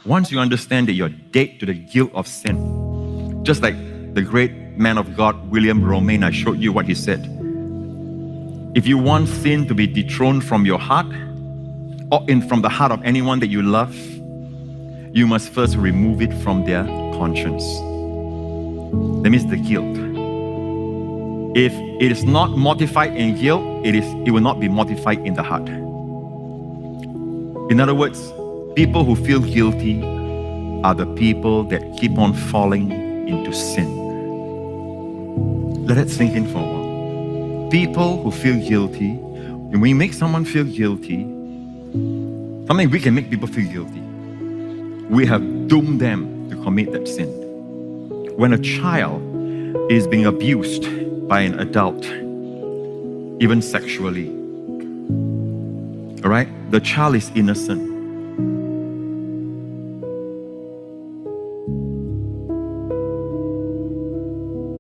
Once you understand that you're dead to the guilt of sin, just like the great man of God, William Romaine, I showed you what he said. If you want sin to be dethroned from your heart, or from the heart of anyone that you love, you must first remove it from their conscience. That means the guilt. If it is not mortified in guilt, it will not be mortified in the heart. In other words, people who feel guilty are the people that keep on falling into sin. Let that sink in for a while. People who feel guilty, when we make someone feel guilty, something we can make people feel guilty, we have doomed them to commit that sin. When a child is being abused by an adult, even sexually, all right, the child is innocent.